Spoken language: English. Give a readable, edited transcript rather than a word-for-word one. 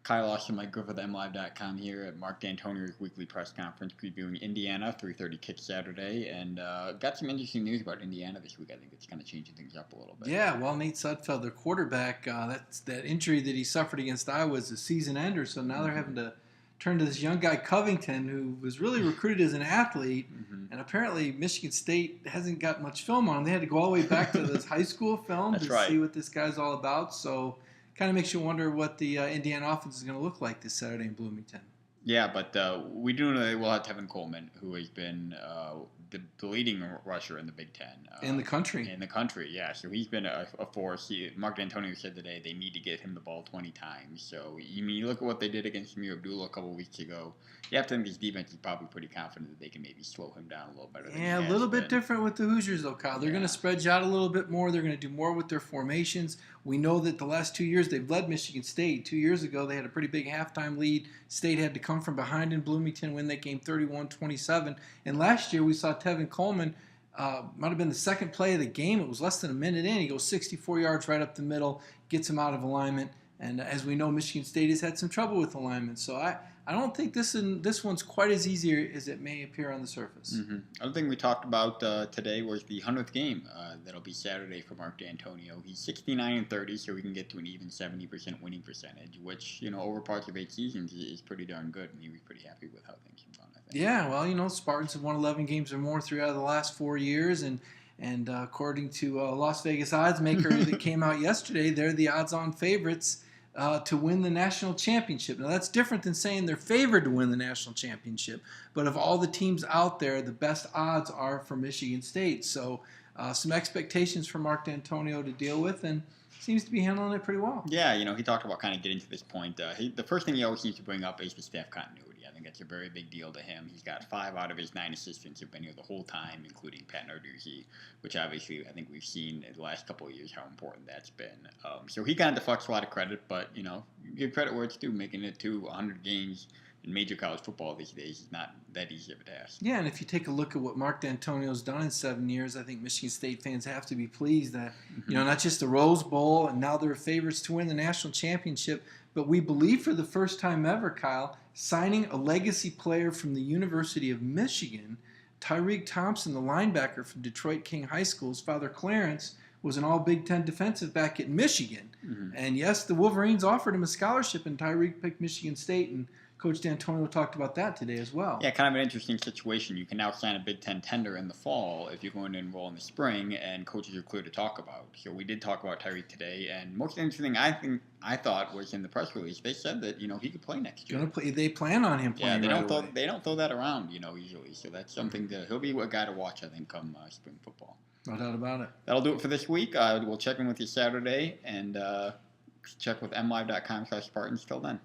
Kyle Austin, Mike Griffith, MLive.com here at Mark Dantonio's weekly press conference previewing Indiana, 3:30 kick Saturday, and got some interesting news about Indiana this week. I think it's kind of changing things up a little bit. Yeah, well, Nate Sudfeld, their quarterback, that injury that he suffered against Iowa is a season ender, so now they're having to turn to this young guy, Covington, who was really recruited as an athlete, and apparently Michigan State hasn't got much film on him. They had to go all the way back to this high school film see what this guy's all about, so kind of makes you wonder what the Indiana offense is going to look like this Saturday in Bloomington. Yeah, but we do know they will have Tevin Coleman, who has been the leading rusher in the Big Ten. In the country. In the country, yeah. So he's been a force. Mark Dantonio said today they need to get him the ball 20 times. So you look at what they did against Samir Abdullah a couple of weeks ago. You have to think this defense is probably pretty confident that they can maybe slow him down a little better. Yeah, a little bit different with the Hoosiers, though, Kyle. They're going to spread you out a little bit more. They're going to do more with their formations. We know that the last 2 years they've led Michigan State. 2 years ago they had a pretty big halftime lead. State had to come from behind in Bloomington, win that game 31-27. And last year we saw Tevin Coleman, might have been the second play of the game. It was less than a minute in. He goes 64 yards right up the middle, gets him out of alignment. And as we know, Michigan State has had some trouble with alignment. So I don't think this one's quite as easy as it may appear on the surface. Other thing we talked about today was the 100th game. That'll be Saturday for Mark Dantonio. He's 69-30, so we can get to an even 70% winning percentage, which, over parts of 8 seasons is pretty darn good, and he was pretty happy with how things have gone, I think. Yeah, well, Spartans have won 11 games or more 3 out of the last 4 years, and according to Las Vegas odds maker that came out yesterday, they're the odds-on favorites to win the national championship. Now, that's different than saying they're favored to win the national championship. But of all the teams out there, the best odds are for Michigan State. So some expectations for Mark Dantonio to deal with, and seems to be handling it pretty well. Yeah, he talked about kind of getting to this point. The first thing he always seems to bring up is the staff continuity. I think that's a very big deal to him. He's got 5 out of his 9 assistants have been here the whole time, including Pat Narduzzi, which obviously I think we've seen in the last couple of years how important that's been. So he kind of deflects a lot of credit, but, give credit where it's due. Making it to 100 games in major college football these days is not that easy of a task. Yeah, and if you take a look at what Mark Dantonio's done in 7 years, I think Michigan State fans have to be pleased that, not just the Rose Bowl, and now they're favorites to win the national championship, but we believe for the first time ever, Kyle, signing a legacy player from the University of Michigan, Tyreek Thompson, the linebacker from Detroit King High School. His father, Clarence, was an all-Big Ten defensive back at Michigan. And yes, the Wolverines offered him a scholarship, and Tyreek picked Michigan State, and Coach Dantonio talked about that today as well. Yeah, kind of an interesting situation. You can now sign a Big Ten tender in the fall if you're going to enroll in the spring, and coaches are clear to talk about. So we did talk about Tyreek today, and most interesting thing I thought was in the press release, they said that he could play next year. They plan on him playing. Yeah, they don't throw that around easily. So that's something that he'll be a guy to watch, I think, come spring football. No doubt about it. That'll do it for this week. We'll check in with you Saturday and check with mlive.com/Spartans. Till then.